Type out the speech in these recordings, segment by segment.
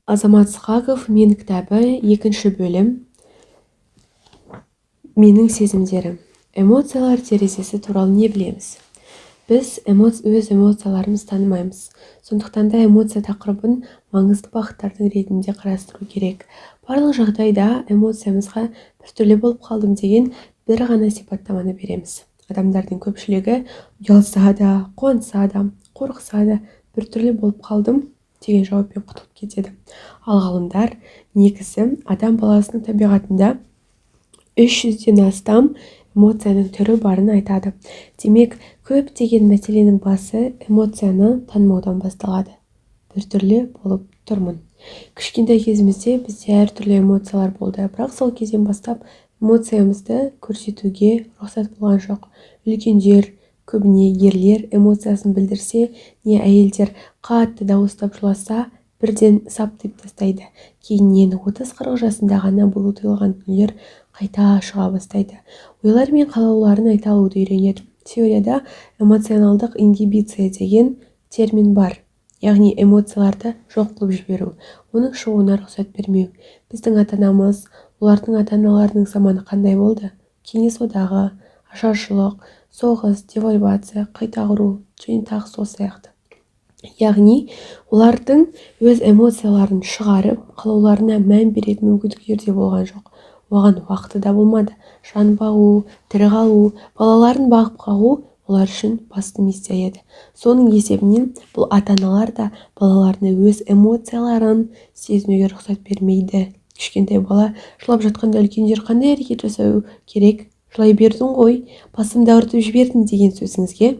Азамат Сқақов «Мен» кітабы, 2 бөлім. Менің сезімдерім. Эмоциялар терезесі туралы не білеміз? Біз өз эмоцияларымызды танымаймыз. Сондықтан да эмоция тақырыбын маңызды бағыттардың ретінде қарастыру керек. Барлық жағдайда эмоциямызға біртүрлі болып қалдым деген бір ғана сипаттаманы береміз. Адамдардың көпшілігі ұялса да, қуанса да, қорықса да біртүрлі болып қалдым деген жауаппен құтылып кетеді. Ал ғалымдар негізі адам баласының табиғатында 300-ден астам эмоцияның түрі барын айтады. Демек, көптеген мәселенің басы эмоцияны танымаудан басталады. Біртүрлі болып тұрмын. Кішкентай кезімізде бізде әртүрлі эмоциялар болды, бірақ сол кезден бастап эмоциямызды көрсетуге рұқсат болған жоқ. Үлкендер, көбіне ерлер эмоциясын білдірсе, не әйелдер қатты дауыстап жыласа, бірден саптып тастайды. Кейіннен 30-40 жасында ғана бұл тыйылған дүниелер қайта шыға бастайды. Ойлар мен қалауларын айта алуды үйренеді. Теорияда эмоционалдық ингибиция деген термин бар. Яғни эмоцияларды жоқ қылып жіберу, оның шығуына рұқсат бермеу. Біздің ата-анамыз, олардың ата-аналарының заманы қандай болды? Кеңес одағы, ашаршылық, соғыс, девальвация, қайта құру және тағы сол сияқты. Яғни олардың өз эмоцияларын шығарып, қалауларына мән беретін мүмкіндіктер де болған жоқ. Оған уақыты да болмады. Жан бағу, тірі қалу, балаларын бағып қағу олар үшін басты миссия еді. Соның есебінен бұл ата-аналар да балаларына өз эмоцияларын сезінуге рұқсат бермейді. Кішкентай бала жылап жатқанда үлкендер қандай әрекет жасау керек? Жылай бердің ғой, басымды ауыртып жібердің деген сөзіңізге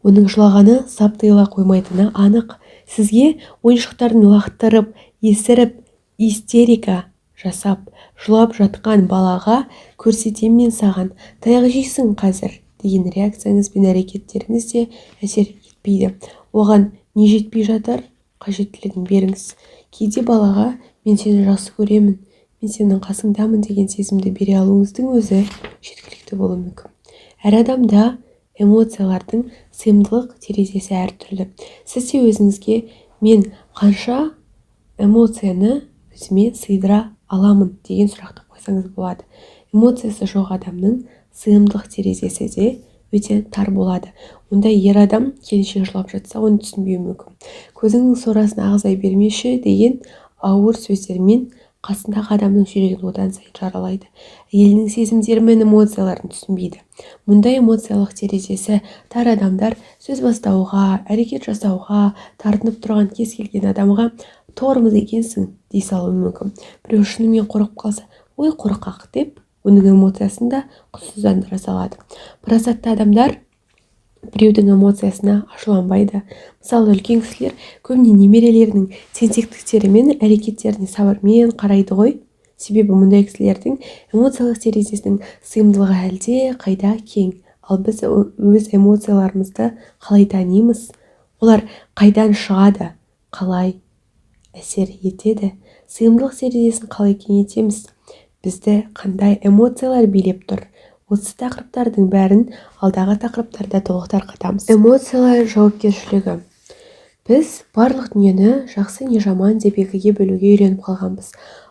оның жылағаны сап тыйыла қоймайтыны анық. Сізге ойыншықтарын лақтырып, есіріп, истерика жасап, жылап жатқан балаға көрсетем мен саған, таяқ жейсің қазір деген реакцияңыз бен әрекеттеріңіз де әсер етпейді. Оған не жетпей жатыр? Қажеттілігін беріңіз. Кейде балаға мен сені жақсы көремін, мен сенің қасыңдамын деген сезімді бере алуыңыздың өзі жеткілікті болуы мүмкін. Әр адамда эмоциялардың сыйымдылық терезесі әртүрлі. Сіз де өзіңізге мен қанша эмоцияны өзіме сыйдыра аламын деген сұрақты қойсаңыз болады. Эмоциясы жоқ адамның сыйымдылық терезесі де өте тар болады. Онда ер адам келіншек жылап жатса, оны түсінбеуі мүмкін. Көзіңнің сорасын ағыза бермеші деген ауыр сөздермен қасындағы адамның жүрегін одан сайын жаралайды. Әйелінің сезімдері мен эмоцияларын түсінбейді. Мұндай эмоциялық терезесі тар адамдар сөз бастауға, әрекет жасауға тартынып тұрған кез келген адамға тормыз екенсің дей салуы мүмкін. Біреу шынымен қорқып қалса, ой қорқақ деп, оның эмоциясын да құтсыздандыра салады. Парасатты адамдар біреудің эмоциясына ашуланбайды. Мысалы, үлкен кісілер көбіне немерелерінің тентектіктері мен әрекеттеріне сабырмен қарайды ғой. Себебі мұндай кісілердің эмоциялық терезесінің сыйымдылығы әлде қайда кең. Ал біз өз эмоцияларымызды қалай танимыз? Олар қайдан шығады? Қалай әсер етеді? Сыйымдылық терезесін қалай кеңейтеміз? Бізді қандай эмоциялар билеп тұр? Осы тақырыптардың бәрін алдағы тақырыптарда толық тарқатамыз. Эмоциялар жауапкершілігі. Біз барлық дүниені жақсы не жаман деп екіге бөлуге үйреніп қалғанбыз.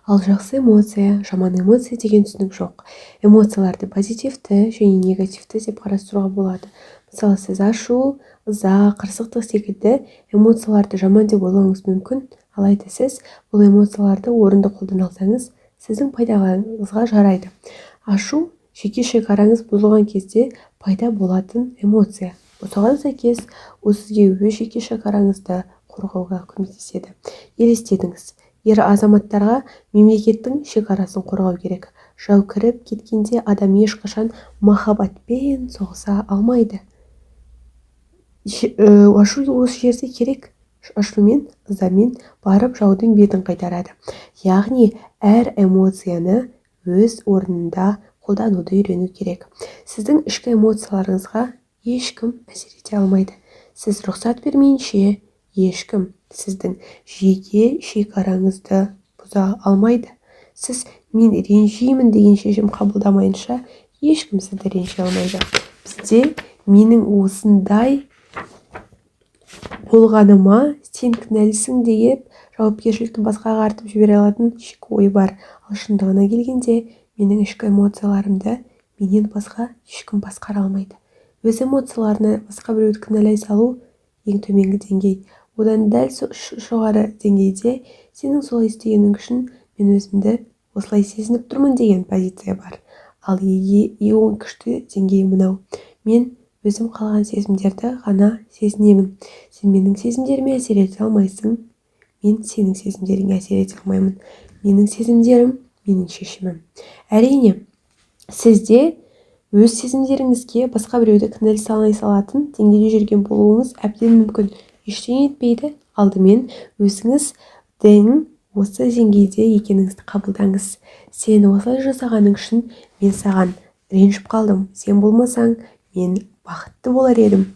Ал жақсы эмоция, жаман эмоция деген түсінік жоқ. Эмоцияларды позитивті және негативті деп қарастыруға болады. Мысалы, сіз ашу, ыза, қырсықтық секілді эмоцияларды жаман деп ойлауыңыз мүмкін. Алайда сіз бұл эмоцияларды орынды қолдана алсаңыз, сіздің пайдаңызға жарайды. Ашу жеке шекараңыз бұзылған кезде пайда болатын эмоция. Осыған сәйкес, ол сізге өз жеке шекараңызды қорғауға көмектеседі. Елестетіңіз, ер азаматтарға мемлекеттің шекарасын қорғау керек. Жау кіріп кеткенде адам ешқашан махаббатпен соғыса алмайды. Ашу осы жерде керек. Ашумен, ызамен барып жаудың бетін қайтарады. Яғни, әр эмоцияны өз орнында қолдануды үйрену керек. Сіздің ішкі эмоцияларыңызға ешкім әсер ете алмайды. Сіз рұқсат бермейінше ешкім сіздің жеке шекараңызды бұза алмайды. Сіз мен ренжимін деген шешім қабылдамайынша ешкім сізді ренжи алмайды. Бізде менің осындай болғаныма сен кінәлісің деп жауапкершілікті басқаға артып жібере алатын ішкі ой бар. Ал шындығына келгенде, менің ішкі эмоцияларымды менен басқа ешкім басқара алмайды. Өз эмоцияларына басқа біреуді кінәлай салу ең төменгі деңгей. Одан дәл жоғары деңгейде сенің солай істегенің үшін мен өзімді осылай сезініп тұрмын деген позиция бар. Ал ең күшті деңгей мынау: мен өзім қалаған сезімдерді ғана сезінемін. Сен менің сезімдеріме әсер ете алмайсың, мен сенің сезімдеріңе әсер ете алмаймын. Менің сезімдерім менің шешімім. Әрине, сізде өз сезімдеріңізге басқа біреуді кінәлай салатын деңгейде жүрген болуыңыз әбден мүмкін. Ештеңе етпейді. Алдымен өзіңіздің осы деңгейде екеніңізді қабылдаңыз. Сен осылай жасағаның үшін мен саған ренжіп қалдым. Сен болмасаң, мен бақытты болар едім.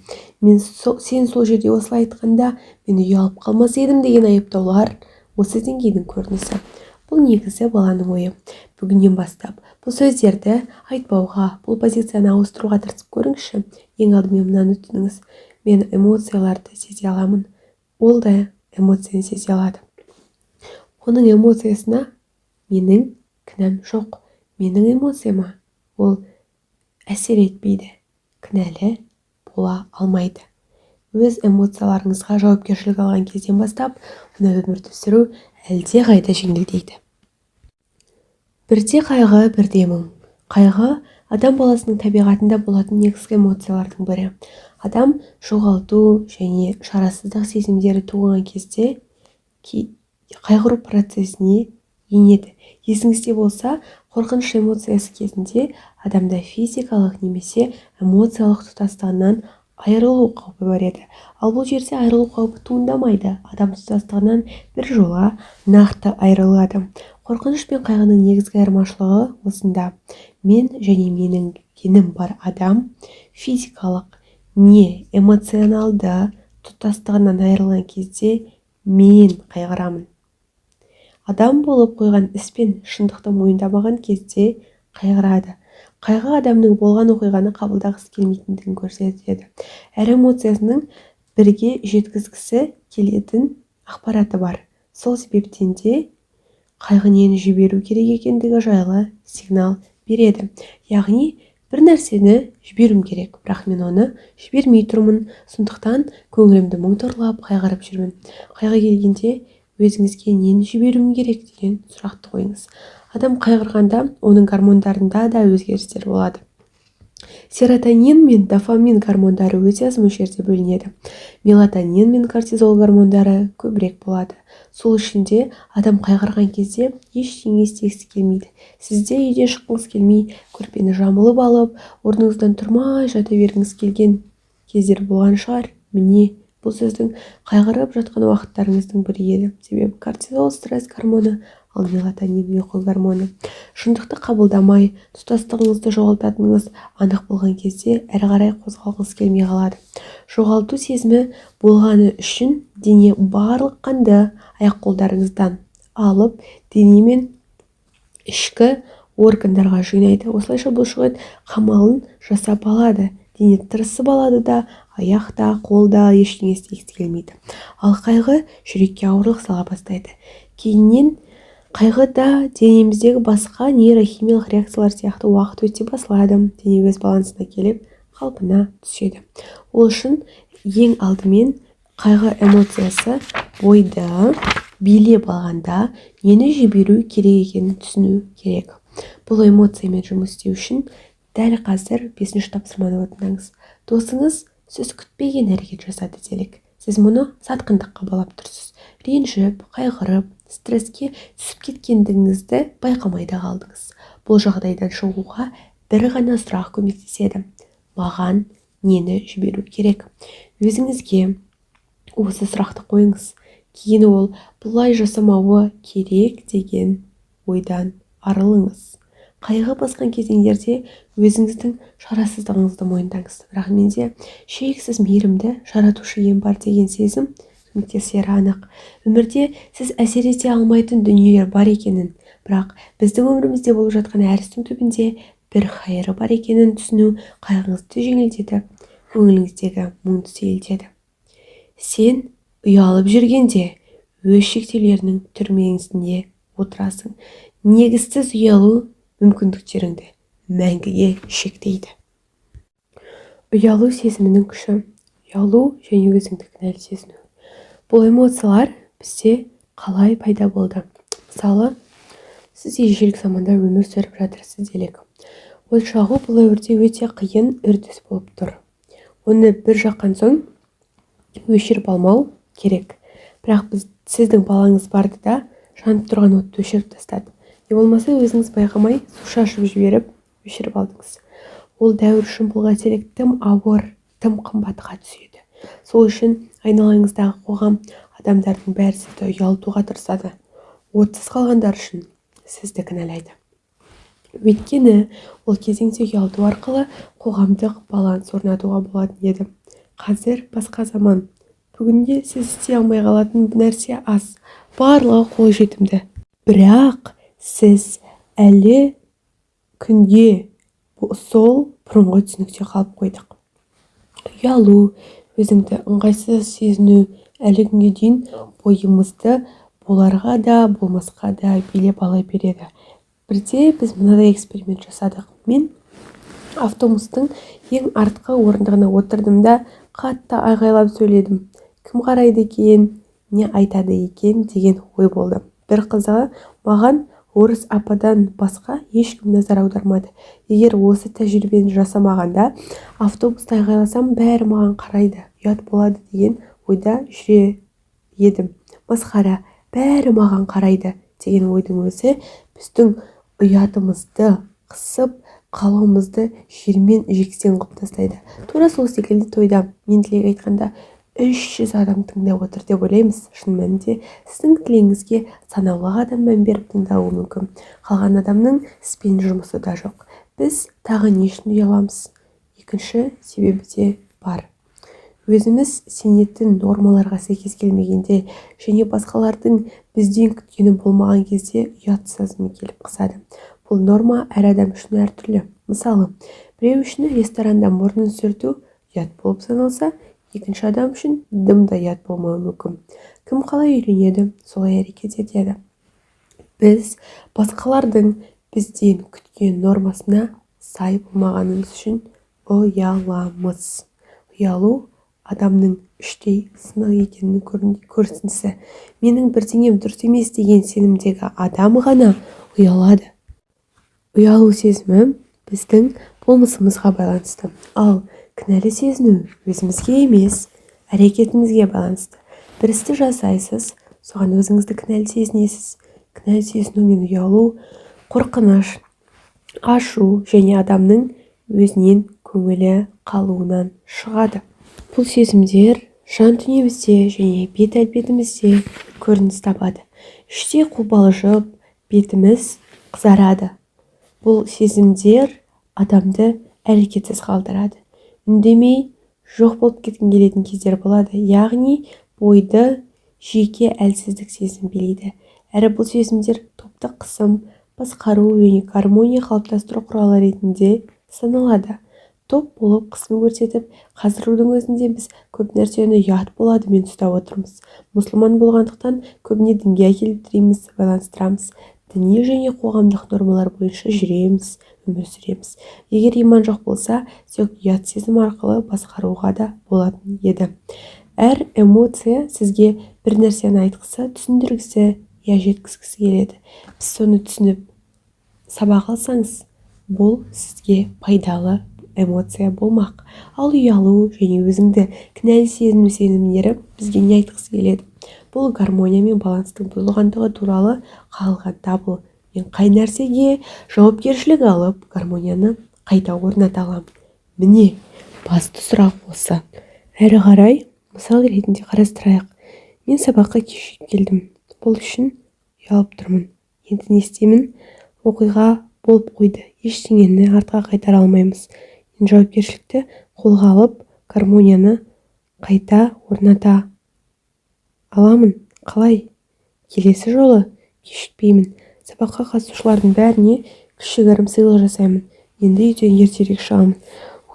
Сен сол жерде осылай айтқанда, мен ұялып қалмас едім деген айыптаулар осы деңгейдің көрінісі. Бұл негізі баланың ойы. Бүгіннен бастап бұл сөздерді айтпауға, бұл позицияны ауыстыруға тырысып көріңізші. Ең алдымен мынаны түсініңіз: мен эмоцияларды сезе аламын, ол да эмоцияны сезе алады. Оның эмоциясына менің кінәм жоқ. Менің эмоцияма ол әсер етпейді, кінәлі бола алмайды. Өз эмоцияларыңызға жауапкершілік алған кезден бастап, мына өмірді сүру әлде қайда жеңілдейді. Бірде қайғы, бірде мұң. Қайғы адам баласының табиғатында болатын негізгі эмоциялардың бірі. Адам жоғалту және шарасыздық сезімдері туған кезде қайғыру процесіне енеді. Есіңізде болса, қорқыныш эмоциясы кезінде адамда физикалық немесе эмоциялық тұтастығынан айырылу қаупі бар еді. Ал бұл жерде айырылу қаупі туындамайды. Адам тұтастығынан біржола нақты айырылады. Қорқыныш пен қайғының негізгі айырмашылығы осында: мен және менің генім бар адам физикалық не эмоционалды тұтастығынан айырылған кезде мен қайғырамын. Адам болып қойған іспен шындықты мойындамаған кезде қайғырады. Қайғы адамның болған оқиғаны қабылдағысы келмейтіндігін көрсетеді. Әр эмоциясының бірге жеткізгісі келетін ақпараты бар. Сол себептен де қайғы нені жіберу керек екендігі жайлы сигнал береді. Яғни, бір нәрсені жіберум керек, бірақ мен оны жібермей тұрмын. Сондықтан көңілімді мұң торлап, қайғырып жүрмін. Қайғы келгенде өзіңізге нені жіберум керек деген сұрақты қойыңыз. Адам қайғырғанда оның гормондарында да өзгерістер болады. Серотонин мен дофамин гормондары өте аз мөлшерде бөлінеді. Мелатонин мен кортизол гормондары көбірек болады. Сол үшін де адам қайғырған кезде ештеңе істегісі келмейді. Сізде үйден шыққыңыз келмей, көрпені жамылып алып, орныңыздан тұрмай жата бергіңіз келген кездер болған шығар. Міне, бұл сіздің қайғырып жатқан уақыттарыңыздың бірі еді. Себебі кортизол стресс гормоны, ал мелатонин ұйқы гормоны. Шындықты қабылдамай, тұтастығыңызды жоғалтатыныңыз анық болған кезде әрі қарай қозғалғыңыз келмей қалады. Жоғалту сезімі болғаны үшін дене барлық қанды аяқ-қолдарыңыздан алып, дене мен ішкі органдарға жинайды. Осылайша бұлшық ет қамалын жасап алады. Дене тырысып алады да, аяқта, қолда ештеңе істегісі келмейді. Ал қайғы жүрекке ауырлық сала бастайды. Кейіннен қайғыда денеміздегі басқа нейрохимиялық реакциялар сияқты уақыт өте басылады. Дене өз балансына келіп, қалпына түседі. Ол үшін ең алдымен қайғы эмоциясы бойды билеп алғанда нені жіберу керек екенін түсіну керек. Бұл эмоциямен жұмыс істеу үшін дәл қазір 5-ші тапсырманы орындаңыз. Досыңыз сіз күтпеген әрекет жасады делік. Сіз мұны сатқындыққа балап тұрсыз. Ренжіп, қайғырып, стресске түсіп кеткендігіңізді байқамай да қалдыңыз. Бұл жағдайдан шығуға бір ғана сұрақ көмектеседі: маған нені жіберу керек? Өзіңізге осы сұрақты қойыңыз. Кейін ол бұлай жасамауы керек деген ойдан арылыңыз. Қайғы басқан кезеңдерде өзіңіздің шарасыздығыңызды мойындаңыз. Бірақ менде шексіз мейірімді жаратушы ием бар деген сезім көмектесері анық. Өмірде сіз әсер ете алмайтын дүниелер бар екенін, бірақ біздің өмірімізде болып жатқан әр істің түбінде бір хайыры бар екенін түсіну қайғыңызды жеңілдетіп, көңіліңіздегі мұңды сейілтеді. Сен ұялып жүргенде өз шектеулерінің түрмесінде отырасың. Негізсіз ұялу мүмкіндіктеріңді мәңгіге шектейді. Ұялу сезімінің күші. Ұялу және өзіңді кінәлі сезіну. Бұл эмоциялар бізде қалай пайда болды? Мысалы, сіз ежелгі заманда өмір сүріп жатырсыз делік. От жағу бұл өмірде өте қиын үрдіс болып тұр. Оны бір жаққан соң өшіріп алмау керек. Бірақ сіздің балаңыз барды да жанып тұрған отты өшіріп тастады. Не болмаса өзіңіз байқамай су шашып жіберіп өшіріп алдыңыз. Ол дәуір үшін бұл қателік тым ауыр, тым қымбатқа түседі. Сол үшін айналаңыздағы қоғам, адамдардың бәрі сізді ұялтуға тырысады. Отсыз қалғандар үшін сізді кінәлайды. Өйткені ол кезеңде ұялту арқылы қоғамдық баланс орнатуға болатын еді. Қазір басқа заман. Бүгінде сіз істей алмай қалатын нәрсе аз. Барлығы қол жетімді. Бірақ сіз әлі күнге сол бұрынғы түсінікте қалып қойдық. Ұялу, өзіңді ыңғайсыз сезіну әлі күнге дейін бойымызды боларға да, болмасқа да билеп ала береді. Бірде біз мынадай эксперимент жасадық. Мен автобустың ең артқы орындығына отырдым да қатты айғайлап сөйледім. Кім қарайды екен, не айтады екен деген ой болды. Бір қызығы, маған орыс ападан басқа ешкім назар аудармады. Егер осы тәжірибені жасамағанда, автобуста айғайласам бәрі маған қарайды, ұят болады деген ойда жүре едім. Масқара, бәрі маған қарайды деген ойдың өзі біздің ұятымызды қысып, қалауымызды жермен жексен қылып тастайды. Тура сол секілді тойда мен тілек айтқанда 300 адам тыңдап отыр деп ойлаймыз. Шын мәнінде сіздің тілегіңізге санаулы адам мән беріп тыңдауы мүмкін. Қалған адамның іспен жұмысы да жоқ. Біз тағы не үшін ұяламыз? Екінші себебі де бар. Өзіміз сенетін нормаларға сәйкес келмегенде және басқалардың бізден күткені болмаған кезде ұят сезімі келіп қысады. Бұл норма әр адам үшін әртүрлі. Мысалы, біреу үшін ресторанда мұрнын сүрту ұят болып саналса, екінші адам үшін дым да ұят болмауы мүмкін. Кім қалай үйренеді, солай әрекет етеді. Біз басқалардың бізден күткен нормасына сай болмағанымыз үшін ұяламыз. Ұялу адамның іштей сынық екенінің көрінісі. Менің бірдеңем дұрыс емес деген сенімдегі адам ғана ұялады. Ұялу сезімі біздің болмысымызға байланысты. Ал кінәлі сезіну өзімізге емес, әрекетімізге байланысты. Бір істі жасайсыз, соған өзіңізді кінәлі сезінесіз. Кінәлі сезіну мен ұялу қорқыныш, ашу және адамның өзінен көңілі қалуынан шығады. Бұл сезімдер жан дүниемізде және бет әлпетімізде көрініс табады. Іште қобалжып, бетіміз қызарады. Бұл сезімдер адамды әрекетсіз қалдырады. Үндемей жоқ болып кеткің келетін кездер болады. Яғни бойды жеке әлсіздік сезім билейді. Әрі бұл сезімдер топтық қысым, басқару және гармония қалыптастыру құралы ретінде саналады. Топ болып қысым көрсетіп, қазірдің өзінде біз көп нәрсені ұят болады мен ұстап отырмыз. Мұсылман болғандықтан көбіне дінге әкелдіреміз, байланыстырамыз. Діни және қоғамдық нормалар бойынша жүреміз, өмір сүреміз. Егер иман жоқ болса, тек ұят сезім арқылы басқаруға да болатын еді. Әр эмоция сізге бір нәрсені айтқысы, түсіндіргісі, жеткізгісі келеді. Біз соны түсініп сабақ алсаңыз, бұл сізге пайдалы эмоция болмақ. Ал ұялу және өзіңді кінәлі сезіну сенімдері бізге не айтқысы келеді? Бұл гармония мен баланстың бұзылғандығы туралы қалған дабыл. Мен қай нәрсеге жауапкершілік алып, гармонияны қайта орната аламын? Міне, басты сұрақ осы. Әрі қарай мысал ретінде қарастырайық. Мен сабаққа кешігіп келдім. Бұл үшін ұялып тұрмын. Енді не істеймін? Оқиға болып қойды. Ештеңені артқа қайтара алмаймыз. Жауапкершілікті қолға алып, гармонияны қайта орната аламын. Қалай? Келесі жолы кешікпеймін. Сабаққа қатысушылардың бәріне кішігірім сыйлық жасаймын. Енді үйден ертерек шығамын.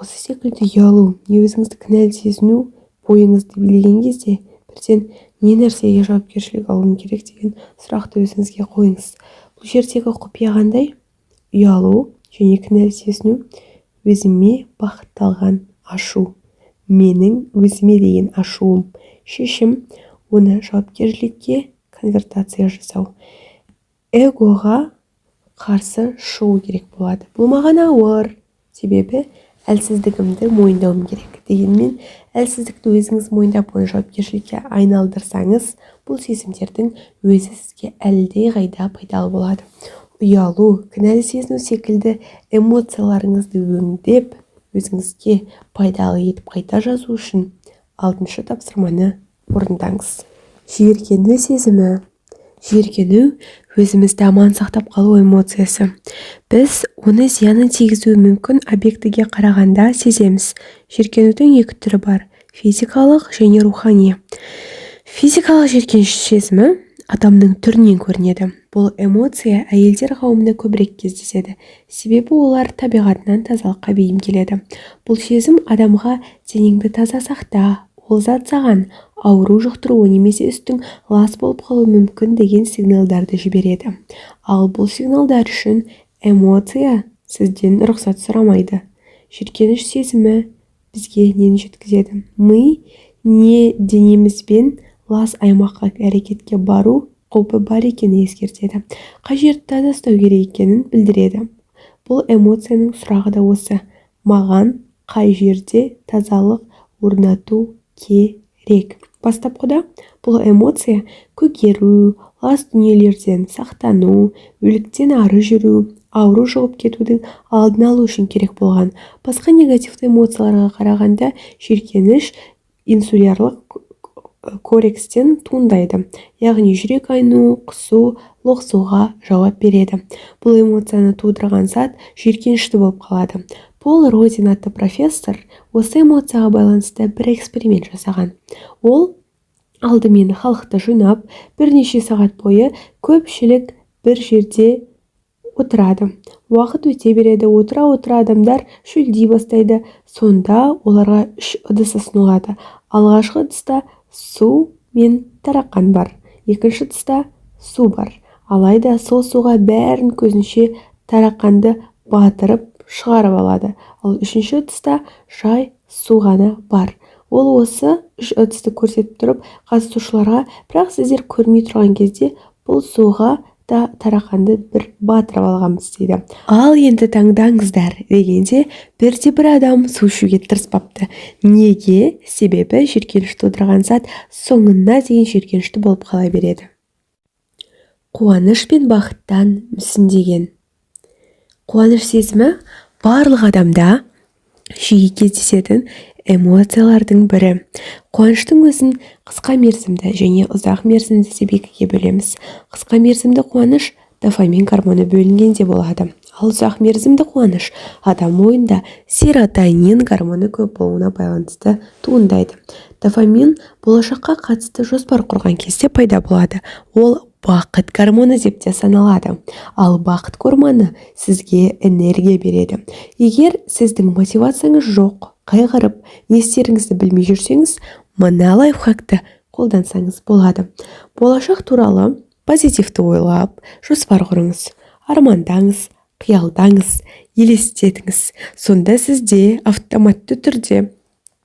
Осы секілді ұялу, не өзіңізді кінәлі сезіну бойыңызды билеген кезде бірден не нәрсеге жауапкершілік алуым керек деген сұрақты өзіңізге қойыңыз. Бұл жердегі құпия қандай? Ұялу және кінәлі сезіну, өзіме бағытталған ашу, менің өзіме деген ашуым, шешім, оны жауапкершілікке конвертация жасау. Эгоға қарсы шығу керек болады. Бұл маған ауыр, себебі әлсіздігімді мойындауым керек. Дегенмен, әлсіздікті өзіңіз мойындап, оны жауапкершілікке айналдырсаңыз, бұл сезімдердің өзі сізге әлдеқайда пайдалы болады. Ұялу, кінәлі сезіну секілді эмоцияларыңызды өңдеп, өзіңізге пайдалы етіп қайта жазу үшін алтыншы тапсырманы орындаңыз. Жиіркену сезімі. Жиіркену өзімізді аман сақтап қалу эмоциясы. Біз оны зиянын тигізуі мүмкін объектіге қарағанда сеземіз. Жиіркенудің екі түрі бар: физикалық және рухани. Физикалық жиіркеніш сезімі адамның түрінен көрінеді. Бұл эмоция әйелдер қауымында көбірек кездеседі, себебі олар табиғатынан тазалыққа бейім келеді. Бұл сезім адамға денеңді таза сақта, ол зат саған ауру жұқтыруы немесе үстің лас болып қалуы мүмкін деген сигналдарды жібереді. Ал бұл сигналдар үшін эмоция сізден рұқсат сұрамайды. Жиіркеніш сезімі бізге нені жеткізеді? Ми не денемізбен лас аймаққа әрекетке бару қаупі бар екенін ескертеді. Қай жерді таза ұстау керек екенін білдіреді. Бұл эмоцияның сұрағы да осы: маған қай жерде тазалық орнату керек? Бастапқыда бұл эмоция көгеру, лас дүниелерден сақтану, өліктен ары жүру, ауру жұғып кетудің алдын алу үшін керек болған. Басқа негативті эмоцияларға қарағанда жиіркеніш инсулярлық корекстен туындайды, яғни жүрек айну, құсу, лоқсуға жауап береді. Бұл эмоцияны тудырған зат жиіркенішті болып қалады. Пол Родин атты профессор осы эмоцияға байланысты бір эксперимент жасаған. Ол алдымен халықты жинап, бірнеше сағат бойы көпшілік бір жерде отырады. Уақыт өте береді, отыра адамдар шөлдей бастайды. Сонда оларға 3 ыдыс ұсынылады. Алғашқы ыдыста су мен тарақан бар, екінші ыдыста су бар. Алайда сол суға бәрін көзінше тарақанды батырып шығарып алады. Ал үшінші ыдыста жай су ғана бар. Ол осы 3 ыдысты көрсетіп тұрып, қатысушыларға, бірақ сіздер көрмей тұрған кезде бұл суға да тарақанды бір батырып алғанбыз дейді. Ал енді таңдаңыздар дегенде бір адам су ішуге тырыспапты. Неге? Себебі жиіркеніш тудырған зат соңына дейін жиіркенішті болып қала береді. Қуаныш пен бақыттан мүсіндеген. Қуаныш сезімі барлық адамда жиі кездесетін эмоциялардың бірі. Қуаныштың өзін қысқа мерзімді және ұзақ мерзімді деп екіге бөлеміз. Қысқа мерзімді қуаныш дофамин гормоны бөлінгенде болады. Ал ұзақ мерзімді қуаныш адам ойында серотонин гормоны көп болуына байланысты туындайды. Дофамин болашаққа қатысты жоспар құрған кезде пайда болады. Ол бақыт гормоны деп те саналады. Ал бақыт гормоны сізге энергия береді. Егер сіздің мотивацияңыз жоқ, қайғырып, не істеріңізді білмей жүрсеңіз, мына лайфхакты қолдансаңыз болады. Болашақ туралы позитивті ойлап, жоспар құрыңыз, армандаңыз, қиялдаңыз, елестетіңіз. Сонда сізде автоматты түрде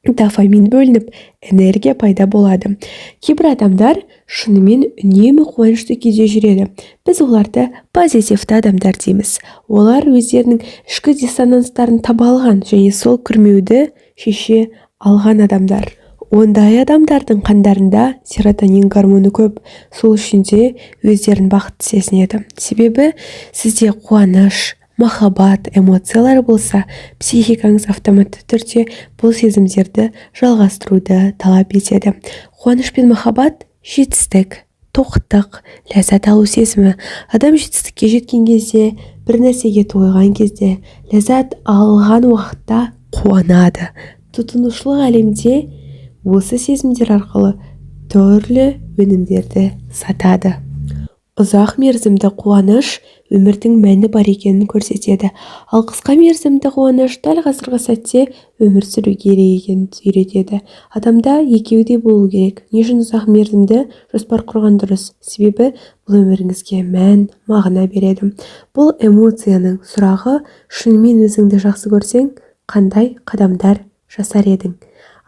дофамин бөлініп, энергия пайда болады. Кейбір адамдар шынымен үнемі қуанышты күйде жүреді. Біз оларды позитивті адамдар дейміз. Олар өздерінің ішкі диссонанстарын таба алған және сол күрмеуді шеше алған адамдар. Ондай адамдардың қандарында серотонин гормоны көп. Сол үшін де өздерін бақытты сезінеді. Себебі сізде қуаныш, махаббат, эмоциялар болса, психикаңыз автоматты түрде бұл сезімдерді жалғастыруды талап етеді. Қуаныш пен махаббат жетістік, тоқтық, ләззат алу сезімі. Адам жетістікке жеткен кезде, бір нәрсеге тойған кезде, ләззат алған уақытта қуанады. Тұтынушылық әлемде осы сезімдер арқылы түрлі өнімдерді сатады. Ұзақ мерзімді қуаныш өмірдің мәні бар екенін көрсетеді, ал қысқа мерзімді қуаныш дәл қазіргі сәтте өмір сүру керек екенін үйретеді. Адамда екеуі де болу керек. Не үшін ұзақ мерзімді жоспар құрған дұрыс? Себебі бұл өміріңізге мән, мағына береді. Бұл эмоцияның сұрағы: шынымен өзіңді жақсы көрсең, қандай қадамдар жасар едің?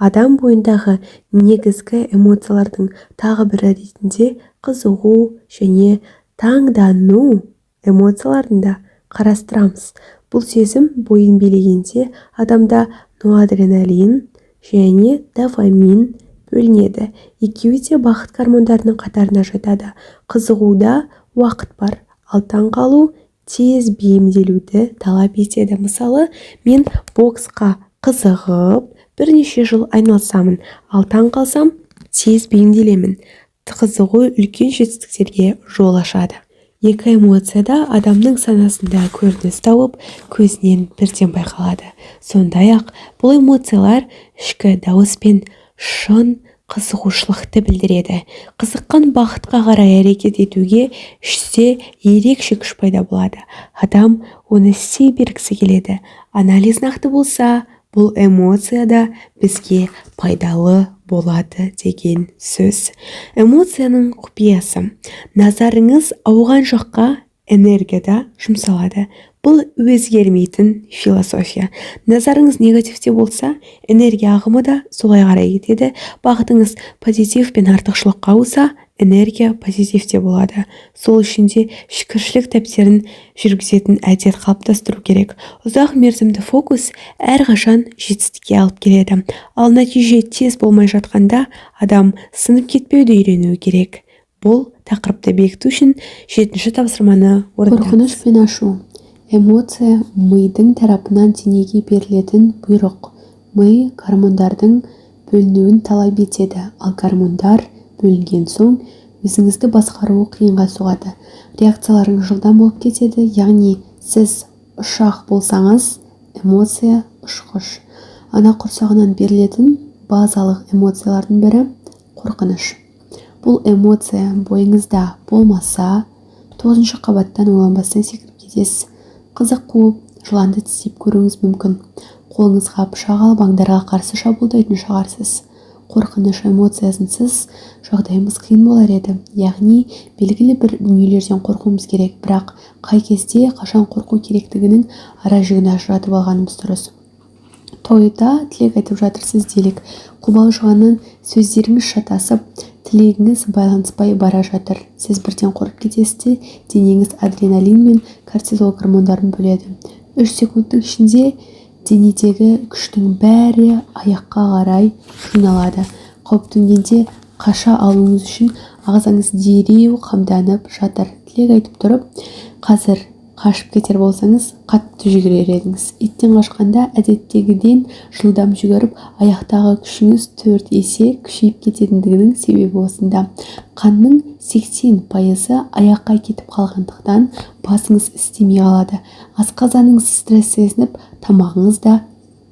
Адам бойындағы негізгі эмоциялардың тағы бірі ретінде қызығу және таңдану эмоцияларында қарастырамыз. Бұл сезім бойын билегенде адамда норадреналин және дофамин бөлінеді. Екеуі де бақыт гормондарының қатарына жатады. Қызығуда уақыт бар, ал таңқалу тез бейімделуді талап етеді. Мысалы, мен боксқа қызығып бірнеше жыл айналысамын, ал таңқалсам тез бейімделемін. Қызығу үлкен жетістіктерге жол ашады. Екі эмоция да адамның санасында көрініс тауып, көзінен бірден байқалады. Сондай-ақ бұл эмоциялар ішкі дауыс пен шын қызығушылықты білдіреді. Қызыққан бақытқа қарай әрекет етуге іште ерекше күш пайда болады. Адам оны істей бергісі келеді. Анализ нақты болса, бұл эмоция да бізге пайдалы болады деген сөз. Эмоцияның құпиясы: назарыңыз ауған жаққа энергияда жұмсалады. Бұл өзгермейтін философия. Назарыңыз негативте болса, энергия ағымы да солай қарай кетеді. Бағытыңыз позитив пен артықшылыққа ауса, энергия позитивте болады. Сол үшін де шүкіршілік дәптерін жүргізетін әдет қалыптастыру керек. Ұзақ мерзімді фокус әрқашан жетістікке алып келеді. Ал нәтиже тез болмай жатқанда адам сынып кетпеуді үйренуі керек. Бұл тақырыпты бекіту үшін 7-ші тапсырманы орындаңыз. Қорқыныш пен ашу. Эмоция мидың тарапынан денеге берілетін бұйрық. Ми гормондардың бөлінуін талап етеді, ал гормондар бөлінген соң өзіңізді басқаруы қиынға соғады. Реакцияларыңыз жылдам болып кетеді, яғни сіз ұшақ болсаңыз, эмоция ұшқыш. Ана құрсағынан берілетін базалық эмоциялардың бірі қорқыныш. Бұл эмоция бойыңызда болмаса, 9-шы қабаттан ойланбастан секіріп кетесіз. Қызық қуып, жыланды тістеп көруіңіз мүмкін. Қолыңызға пышақ алып аңдарға қарсы шабуылдайтын шығарсыз. Қорқыныш эмоциясынсыз жағдайымыз қиын болар еді. Яғни белгілі бір дүниелерден қорқуымыз керек, бірақ қай кезде қашан қорқу керектігінің ара жігін ажыратып алғанымыз дұрыс. Тойда тілек айтып жатырсыз делік. Қобалжығаннан сөздеріңіз шатасып, тілегіңіз байланыспай бара жатыр. Сіз бірден қорқып кетесіз, денеңіз адреналин мен кортизол гормондарын бөледі. 3 секундтың ішінде денедегі күштің бәрі аяққа қарай жиналады. Қауіп төнгенде қаша алуыңыз үшін ағзаңыз дереу қамданып жатыр. Тілек айтып тұрып, қазір қашып кетер болсаңыз, қатты жүгірер едіңіз. Иттен қашқанда әдеттегіден жылдам жүгіріп, аяқтағы күшіңіз 4 есе күшейіп кететіндігінің себебі осында. Қанның 80% аяққа кетіп қалғандықтан басыңыз істемей қалады. Асқазаныңыз стресс сезініп, тамағыңыз да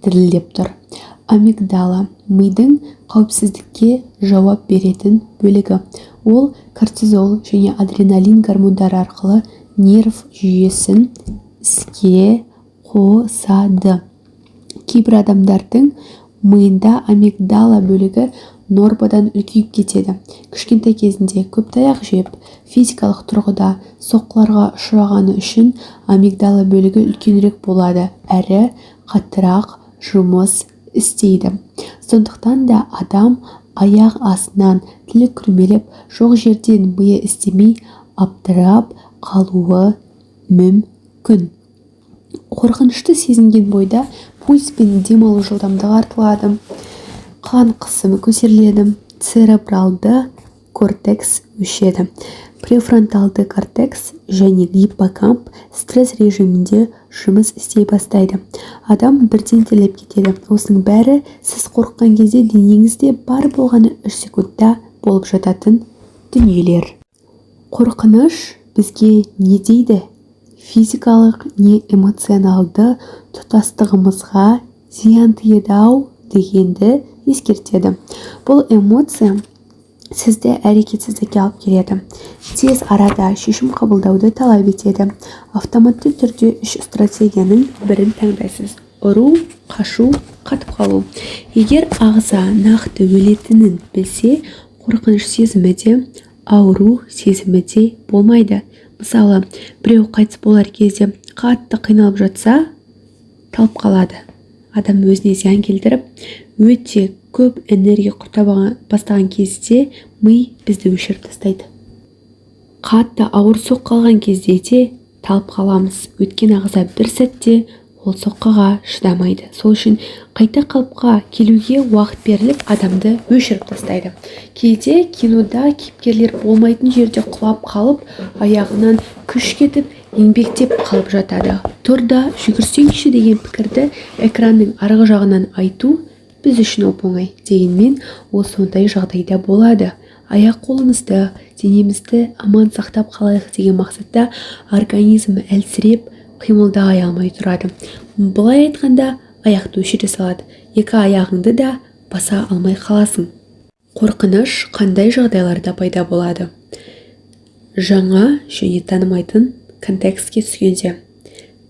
дірілдеп тұр. Амигдала мидың қауіпсіздікке жауап беретін бөлігі. Ол кортизол және адреналин гормондары арқылы нерв жүйесін іске қосады. Кейбір адамдардың миында амигдала бөлігі нормадан үлкейіп кетеді. Кішкентай кезінде көп таяқ жеп, физикалық тұрғыда соққыларға ұшырағаны үшін амигдала бөлігі үлкенірек болады, әрі қаттырақ жұмыс істейді. Сондықтан да адам аяқ астынан тілі күрмеліп, жоқ жерден миы істемей аптырап қалуы мүмкін. Қорқынышты сезінген бойда пульс пен демалу жылдамдығы артылады, қан қысымы көтеріледі, церебралды кортекс өшеді. Префронталды кортекс және гиппокамп стресс режимінде жұмыс істей бастайды. Адам бірден терлеп кетеді. Осының бәрі сіз қорыққан кезде денеңізде бар болғаны 3 секундта болып жататын дүниелер. Қорқыныш бізге не дейді? Физикалық не эмоционалды тұтастығымызға зиян тиеді-ау дегенді ескертеді. Бұл эмоция сізді әрекетсіздікке алып келеді. Тез арада шешім қабылдауды талап етеді. Автоматты түрде үш стратегияның бірін таңдайсыз: ұру, қашу, қатып қалу. Егер ағза нақты өлетінін білсе, қорқыныш сезімі де, ауру сезімі де болмайды. Мысалы, біреу қайтыс болар кезде қатты қиналып жатса, талып қалады. Адам өзіне зиян келтіріп, өте көп энергия құрта бастаған кезде ми бізді өшіріп тастайды. Қатты ауыр соққы алған кезде де талып қаламыз. Өткен ағза бір сәтте ол соққыға шыдамайды. Сол үшін қайта қалыпқа келуге уақыт беріліп, адамды өшіріп тастайды. Кейде кинода кейіпкерлер болмайтын жерде құлап қалып, аяғынан күш кетіп, еңбектеп қалып жатады. Тұрда жүгірсеңші деген пікірді экранның арғы жағынан айту біз үшін оп-оңай. Дегенмен ол сондай жағдайда болады. Аяқ-қолымызды, денемізді аман сақтап қалайық деген мақсатта организм әлсіреп, қимылдай алмай тұрады. Бұлай айтқанда, аяқты өшіре салады. Екі аяғыңды да баса алмай қаласың. Қорқыныш қандай жағдайларда пайда болады? Жаңа және танымайтын контекстке түскенде.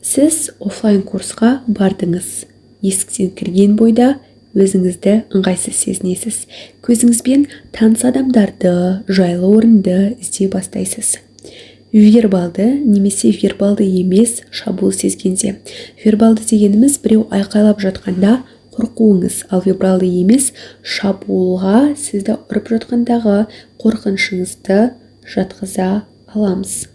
Сіз офлайн курсқа бардыңыз. Есіктен кірген бойда өзіңізді ыңғайсыз сезінесіз. Көзіңізбен таныс адамдарды, жайлы орынды іздей бастайсыз. Вербалды немесе вербалды емес шабуыл сезгенде. Вербалды дегеніміз біреу айқайлап жатқанда қорқуыңыз, ал вербалды емес шабуылға сізді ұрып жатқандағы қорқынышыңызды жатқыза аламыз.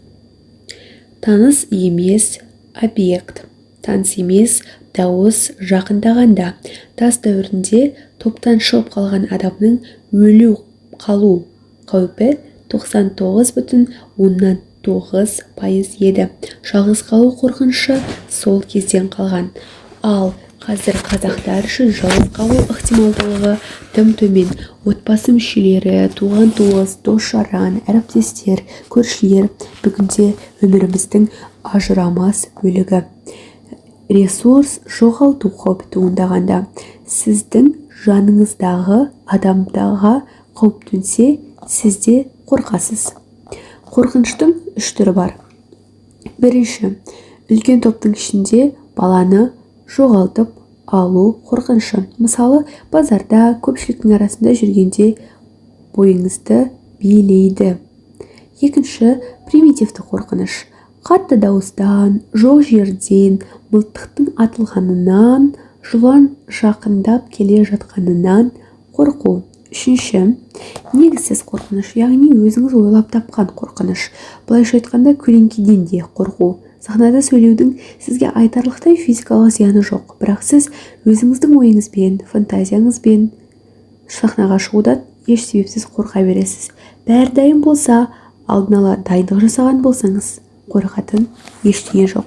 Таныс емес объект. Таныс емес дауыс жақындағанда. Тас дәуірінде топтан шығып қалған адамның өлу қалу қаупі 99,9% еді. Жалғыз қалу қорқынышы сол кезден қалған. Ал қазір қазақтар үшін жалғыз қалу ықтималдылығы тым төмен. Отбасы мүшелері, туған-туыс, дос-жаран, әріптестер, көршілер бүгінде өміріміздің ажырамас бөлігі. Ресурс жоғалту қаупі туындағанда, сіздің жаныңыздағы адамдаға қауіп төнсе, сізде қорқасыз. Қорқыныштың үш түрі бар. Бірінші, үлкен топтың ішінде баланы жоғалтып алу қорқынышы. Мысалы, базарда көпшіліктің арасында жүргенде бойыңызды билейді. Екінші, примитивті қорқыныш. Қатты дауыстан, жоқ жерден, мылтықтың атылғанынан, жылан жақындап келе жатқанынан қорқу. Үшінші, негізсіз қорқыныш, яғни өзіңіз ойлап тапқан қорқыныш. Былайша айтқанда, көлеңкеден де қорқу. Сахнада сөйлеудің сізге айтарлықтай физикалық зияны жоқ, бірақ сіз өзіңіздің ойыңызбен, фантазияңызбен сахнаға шығудан еш себепсіз қорқа бересіз. Бәрі дайын болса, алдын ала дайындық жасаған болсаңыз, қорқатын ештеңе жоқ.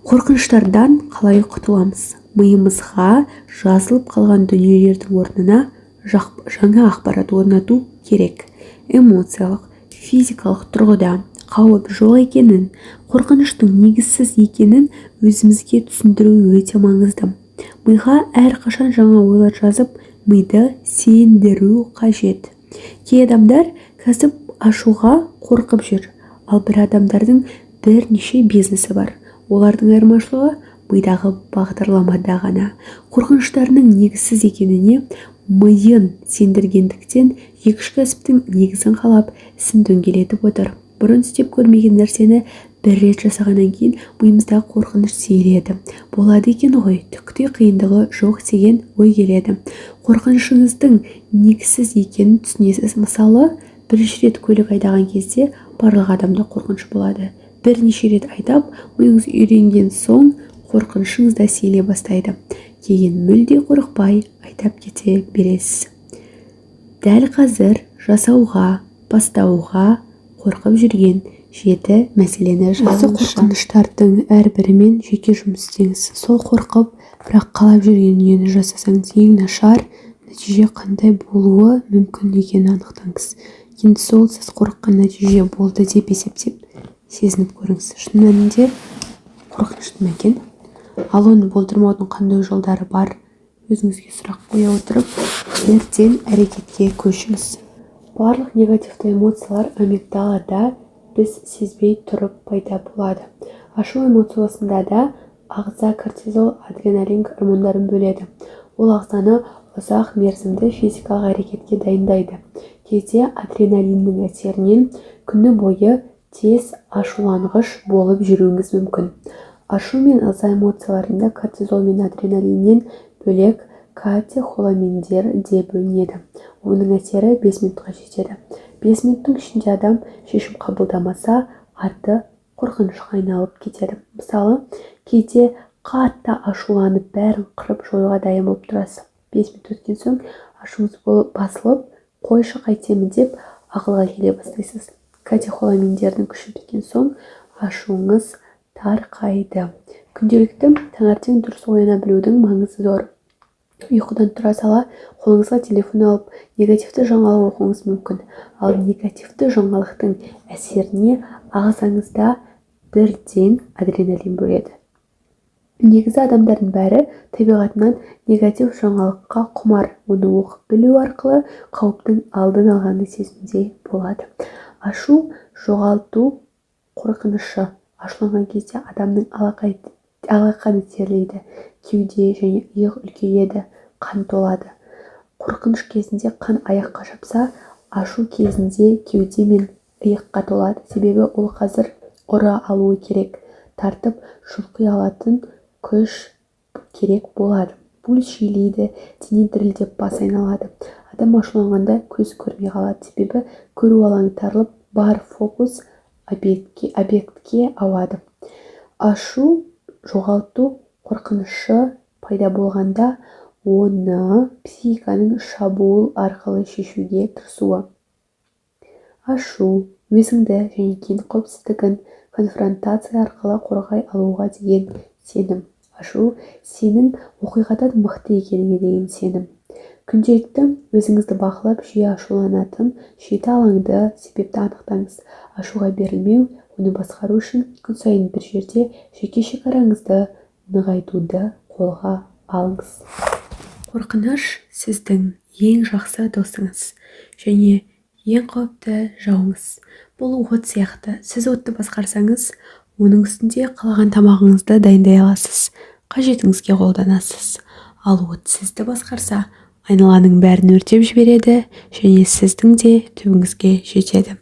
Қорқыныштардан қалай құтыламыз? Миымызға жазылып қалған дүниелердің орнына жаңа ақпарат орнату керек. Эмоциялық, физикалық тұрғыда қауіп жоқ екенін, қорқыныштың негізсіз екенін өзімізге түсіндіру өте маңызды. Миға әрқашан жаңа ойлар жазып, миды сендіру қажет. Кей адамдар кәсіп ашуға қорқып жүр, ал бір адамдардың бірнеше бизнесі бар. Олардың айырмашылығы мидағы бағдарламада ғана. Қорқыныштарының негізсіз екеніне миын сендіргендіктен екі-үш кәсіптің негізін қалап, ісін дөңгелетіп отыр. Бұрын істеп көрмеген нәрсені бір рет жасағаннан кейін миымызда қорқыныш сейіледі. Болады екен ғой, түкте қиындығы жоқ деген ой келеді. Қорқынышыңыздың негізсіз екенін түсінесіз. Мысалы, бірінші рет көлік айдаған кезде барлық адамда қорқыныш болады. Бірнеше рет айдап, миыңыз үйренген соң қорқынышыңыз да сейіле бастайды. Кейін мүлде қорықпай айдап кете бересіз. Дәл қазір жасауға, бастауға қорқып жүрген 7 мәселені жазыңызшы. Осы қорқыныштардың әрбірімен жеке жұмыс істеңіз. Сол қорқып, бірақ қалап жүрген дүниені жасасаңыз, ең нашар нәтиже қандай болуы мүмкін екенін анықтаңыз. Енді сол сіз қорыққан нәтиже болды деп есептеп сезініп көріңіз. Шын мәнінде қорқынышты ма екен? Ал оны болдырмаудың қандай жолдары бар? Өзіңізге сұрақ қоя отырып, ертең әрекетке көшіңіз. Барлық негативті эмоциялар амигдалада біз сезбей тұрып пайда болады. Ашу эмоциясында да ағза кортизол, адреналин гормондарын бөледі. Ол ағзаны ұзақ мерзімді физикалық әрекетке дайындайды. Кейде адреналиннің әсерінен күні бойы тез ашуланғыш болып жүруіңіз мүмкін. Ашу мен ыза эмоцияларында кортизол мен адреналиннен бөлек катехоламиндер де бөлінеді. Оның әсері 5 минутқа жетеді. 5 минуттың ішінде адам шешім қабылдамаса, арты қорқынышқа айналып кетеді. Мысалы, кейде қатты ашуланып бәрін қырып жоюға дайын болып тұрасыз. 5 минут өткен соң ашуыңыз басылып, қойшы қайтемін деп ақылға келе бастайсыз. Катехоламиндердің күші біткен соң ашуыңыз тарқайды. Күнделікті таңертең дұрыс ояна білудің маңызы зор. Ұйқыдан тұра сала қолыңызға телефон алып, негативті жаңалық оқуыңыз мүмкін. Ал негативті жаңалықтың әсеріне ағзаңызда бірден адреналин бөледі. Негізі адамдардың бәрі табиғатынан негатив жаңалыққа құмар. Оны оқып білу арқылы қауіптің алдын алғанды сезімде болады. Ашу жоғалту қорқынышы. Ашуланған кезде адамның алақаны терлейді, кеуде және иық үлкейеді, қан толады. Қорқыныш кезінде қан аяққа шапса, ашу кезінде кеуде мен иыққа толады. Себебі ол қазір ұра алуы керек, тартып жұлқи алатын күш керек болады. Пульс жиілейді, дене дірілдеп бас айналады. Адам ашуланғанда көз көрмей қалады, себебі көру алаңы тарылып, бар фокус объектке ауады. Ашу жоғалту қорқынышы пайда болғанда оны психиканың шабуыл арқылы шешуге тырысуы. Ашу өзіңді және кен қауіпсіздігін конфронтация арқылы қорғай алуға деген сенім. Ашу сенің оқиғадан мықты екеніңе деген сенім. Күнделікті өзіңізді бақылап, жиі ашуланатын жеті алаңды себепті анықтаңыз. Ашуға берілмеу, оны басқару үшін күн сайын бір жерде жеке шекараңызды нығайтуды қолға алыңыз. Қорқыныш сіздің ең жақсы досыңыз және ең қауіпті жауыңыз. Бұл от сияқты. Сіз отты басқарсаңыз, оның үстінде қалаған тамағыңызды дайындай аласыз, қажетіңізге қолданасыз. Ал от сізді басқарса, айналаның бәрін өртеп жібереді және сіздің де түбіңізге жетеді.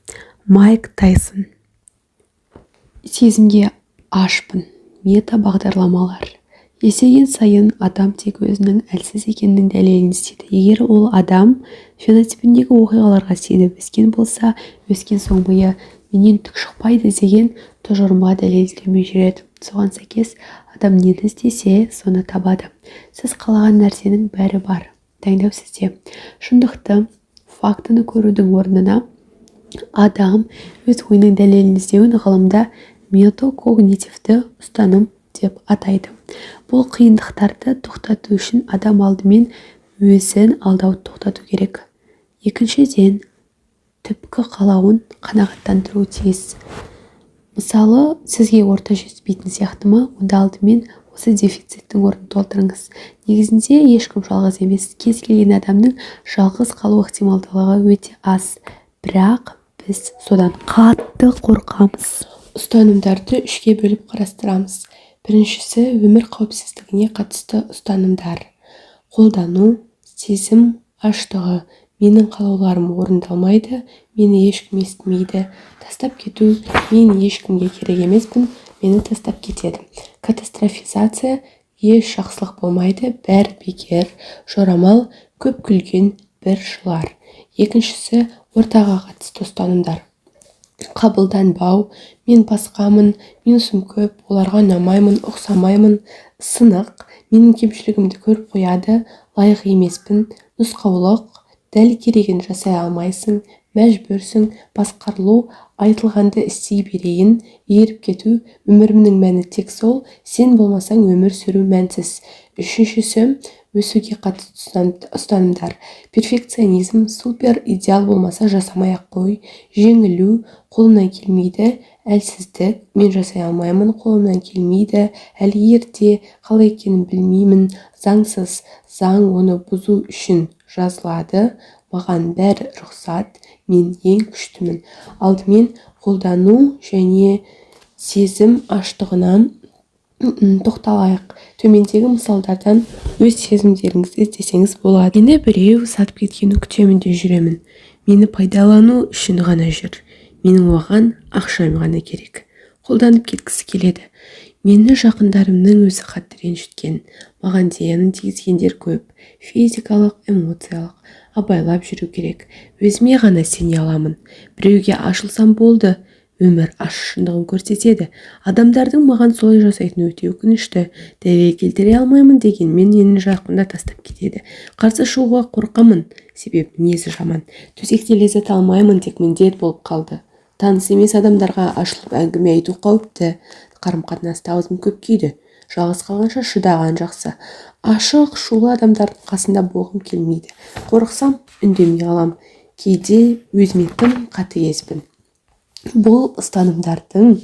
Майк Тайсон. Сезімге ашпын. Мета бағдарламалар. Есейген сайын адам тек өзінің әлсіз екенінің дәлелін іздейді. Егер ол адам фенотипіндегі оқиғаларға сеніп өскен болса, өскен соң миы менен түк шықпайды деген тұжырымға дәлелдемей жүреді. Соған сәйкес адам нені іздесе, соны табады. Сіз қалаған нәрсенің бәрі бар. Таңдау сізде. Шындықты, фактіні көрудің орнына адам өз ойының дәлелін іздеуін ғылымда метакогнитивті ұстаным деп атайды. Бұл қиындықтарды тоқтату үшін адам алдымен өзін алдауды тоқтату керек. Екіншіден, түпкі қалауын қанағаттандыру тиіс. Мысалы, сізге орта жетіспейтін сияқты ма, онда алдымен осы дефициттің орнын толтырыңыз. Негізінде ешкім жалғыз емес. Кез келген адамның жалғыз қалу ықтималдылығы өте аз. Бірақ біз содан қатты қорқамыз. Ұстанымдарды үшке бөліп қарастырамыз. Біріншісі, өмір қауіпсіздігіне қатысты ұстанымдар. Қолдану, сезім аштығы. Менің қалауларым орындалмайды, мені ешкім естімейді. Тастап кету, мен ешкімге керек емеспін, мені тастап кетеді. Катастрофизация, еш жақсылық болмайды, бәрі бекер. Жорамал, көп күлген бір жылар. Екіншісі, ортаға қатысты ұстанымдар. Қабылданбау, мен басқамын, минусым көп, оларға ұнамаймын, ұқсамаймын. Сынық, менің кемшілігімді көріп қояды, лайық емеспін. Нұсқаулық, дәл керегін жасай алмайсың, мәжбүрсің. Басқарылу, айтылғанды істей берейін. Еріп кету, өмірімнің мәні тек сол, сен болмасаң өмір сүру мәнсіз. Үшіншісі, өсуге қатысты ұстанымдар. Перфекционизм, супер идеал болмаса жасамай-ақ қой. Жеңілу, қолымнан келмейді. Әлсіздік, мен жасай алмаймын, қолымнан келмейді. Әлі ерте, қалай екенін білмеймін. Заңсыз, заң оны бұзу үшін жазылады. маған бәрі рұқсат, мен ең күштімін. Алдымен қолдану және сезім аштығынан тоқталайық. Төмендегі мысалдардан өз сезімдеріңізді іздесеңіз болады. Мені біреу сатып кеткенін күтемін де жүремін. Мені пайдалану үшін ғана жүр. Менің оған ақшам ғана керек. Қолданып кеткісі келеді. Мені жақындарымның өзі қатты ренжіткен. Маған зиянын тигізгендер көп. Физикалық, эмоциялық. Абайлап жүру керек. Өзіме ғана сене аламын. Біреуге ашылсам болды. Өмір ащы шындығын көрсетеді. Адамдардың маған солай жасайтыны өте өкінішті. Дәлел келтіре алмаймын дегенмен мені жақында тастап кетеді. Қарсы шығуға қорқамын. Себебі мінезі жаман. Төсекте ләззат алмаймын, тек міндет болып қалды. Таныс емес адамдарға ашылып әңгіме айту қауіпті. Қарым-қатынаста аузым көп күйді. Жалғыз қалғанша шыдаған жақсы. Ашық, шулы адамдардың қасында болғым келмейді. Қорықсам, үндемей қалам. Кейде өзіме тым қатыгезбін. Бұл ұстанымдардың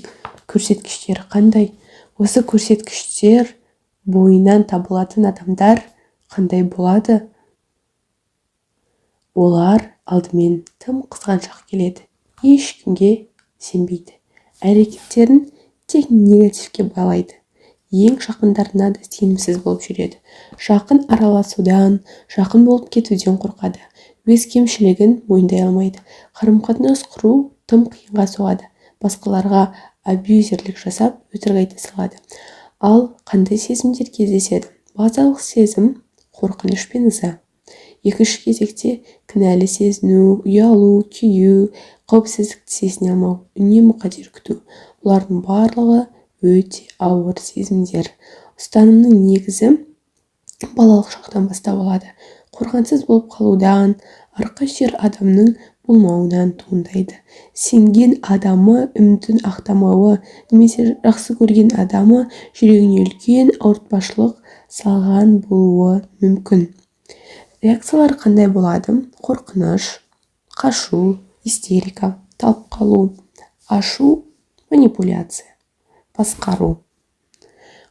көрсеткіштері қандай? Осы көрсеткіштер бойынан табылатын адамдар қандай болады? Олар алдымен тым қызғаншақ келеді. Ешкімге сенбейді. Әрекеттерін тек негативке балайды. Ең жақындарына да сенімсіз болып жүреді. Жақын араласудан, жақын болып кетуден қорқады. Өз кемшілігін мойындай алмайды. Қарым-қатынас құру тым қиынға соғады. Басқаларға абьюзерлік жасап, өтірік айта салады. Ал қандай сезімдер кездеседі? Базалық сезім қорқыныш пен ыза. Екінші кезекте кінәлі сезіну, ұялу, күйу, қауіпсіздікті сезіне алмау, үнемі қатер күту. Бұлардың барлығы өте ауыр сезімдер. Ұстанымның негізі балалық шақтан бастап алады. Қорғансыз болып қалудан, арқа сүйер адамның болмауынан туындайды. Сенген адамы үмітін ақтамауы, немесе жақсы көрген адамы жүрегіне үлкен ауыртпашылық салған болуы мүмкін. Реакциялар қандай болады? Қорқыныш, қашу, истерика, талып қалу, ашу, манипуляция, басқару,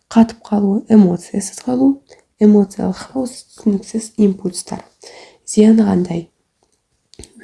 қатып қалу, эмоциясыз қалу, эмоциялық хаос, түсініксіз импульстар. Зияны қандай?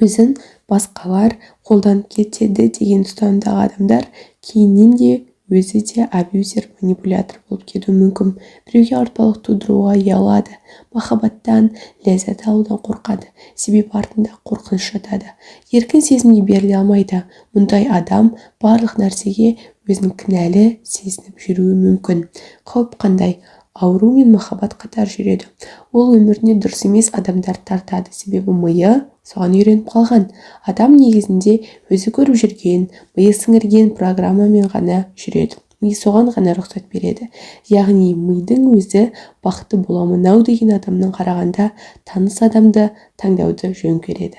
Өзін басқалар қолданып кетеді деген ұстанымдағы адамдар кейіннен де өзі де абьюзер, манипулятор болып кетуі мүмкін. Біреуге ауыртпалық тудыруға ұялады, махаббаттан, ләззат алудан қорқады. Себебі артында қорқыныш жатады. Еркін сезімге беріле алмайды. Мұндай адам барлық нәрсеге өзін кінәлі сезініп жүруі мүмкін. Қауіп қандай? Ауру мен махаббат қатар жүреді. Ол өміріне дұрыс емес адамдар тартады. Себебі миы соған үйреніп қалған. Адам негізінде өзі көріп жүрген, миы сіңірген программамен ғана жүреді. Ми соған ғана рұқсат береді. Яғни мидың өзі бақытты боламын-ау деген адамның қарағанда таныс адамды таңдауды жөн көреді.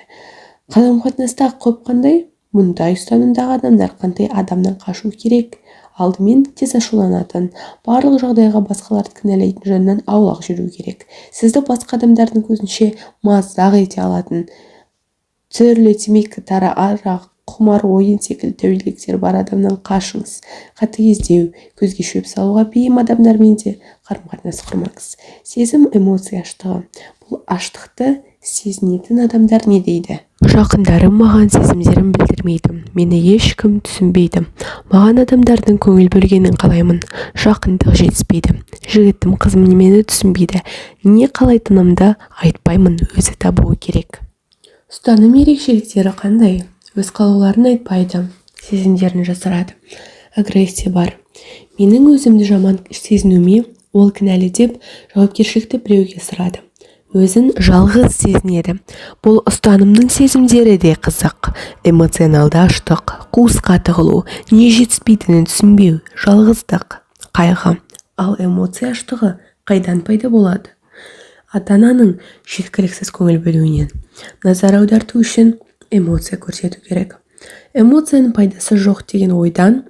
Қарым-қатынаста қауіп қандай? Мұндай ұстанымдағы адамдар қандай адамнан қашу керек? Алдымен тез ашуланатын, барлық жағдайға басқаларды кінәлайтын жаннан аулақ жүру керек. Сізді басқа адамдардың көзінше мазақ ете алатын, түрлі темекі, тары, арақ, құмар, ойын секілді тәуелділіктер бар адамнан қашыңыз. Қатыгездеу, көзге шөп салуға бейім адамдармен де қарым-қатынас құрмаңыз. Сезім, эмоция аштығы. Бұл аштықты сезінетін адамдар не дейді? Жақындарым маған сезімдерін білдірмейді. Мені ешкім түсінбейді. Маған адамдардың көңіл бөлгенін қалаймын. Жақындық жетіспейді. Жігітім, қызым мені түсінбейді. Не қалайтынымды айтпаймын, өзі табуы керек. Ұстаным ерекшеліктері қандай? Өз қалауларын айтпайды. Сезімдерін жасырады. Агрессия бар. Менің өзімді жаман сезінуіме ол кінәлі деп жауапкершілікті біреуге сұрады. Өзін жалғыз сезінеді. Бұл ұстанымның сезімдері де қызық. Эмоционалды аштық, қуысқа тығылу, не жетіспейтінін түсінбеу, жалғыздық, қайғы. Ал эмоция аштығы қайдан пайда болады? Ата-ананың жеткіліксіз көңіл бөлуінен. Назар аударту үшін эмоция көрсету керек. Эмоцияның пайдасы жоқ деген ойдан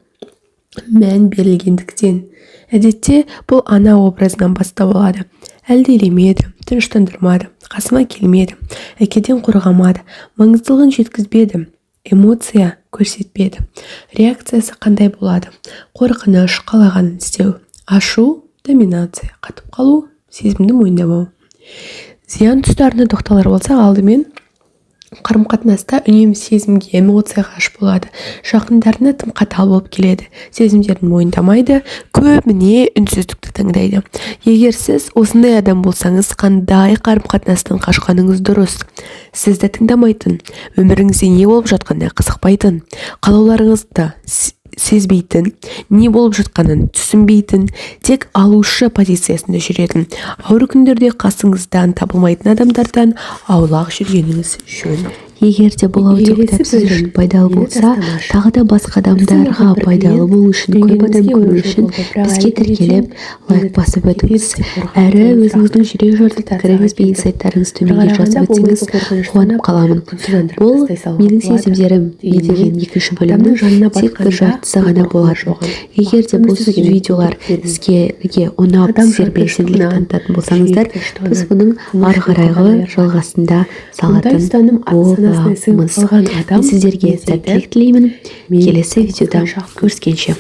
мән берілгендіктен. Әдетте бұл ана образынан бастау алады. Әлдилемеді, тыныштандырмады, қасыма келмеді, әкеден қорғамады, маңыздылығын жеткізбеді, эмоция көрсетпеді. Реакциясы қандай болады? Қорқыныш, қалағанын істеу, ашу, доминация, қатып қалу, сезімді мойындамау. Зиян тұстарына тоқталар болсақ, алдымен қарым-қатынаста үнемі сезімге, эмоцияға аш болады. Жақындарына тым қатал болып келеді. Сезімдерін мойындамайды, көбіне үнсіздікті таңдайды. Егер сіз осындай адам болсаңыз, қандай қарым-қатынастан қашқаныңыз дұрыс? Сізді тыңдамайтын, өміріңізде не болып жатқанына қызықпайтын, қалауларыңызды сезбейтін, не болып жатқанын түсінбейтін, тек алушы позициясында жүретін, ауыр күндерде қасыңыздан табылмайтын адамдардан аулақ жүргеніңіз жөн. Егер де бұл аудиокітап сіз үшін пайдалы болса, тағы да басқа адамдарға пайдалы болу үшін, көп адам көру үшін бізге тіркеліп, лайк басып өтіңіз. Әрі өзіңіздің жүрек жыртық пікіріңіз бен инсайттарыңыз төменге жазып өтсеңіз, қуанып қаламын. Бұл менің сезімдерім не деген екінші бөлімнің тек бір жартысы ғана болады. Егер де бұл видеолар сізге ұнап, сіздер белсенділік танытатын болсаңыздар, біз бұның ары қарайғы жалғасында салатын боламыз. Мен сіздерге сәттілік тілеймін. Келесі видеода көріскенше.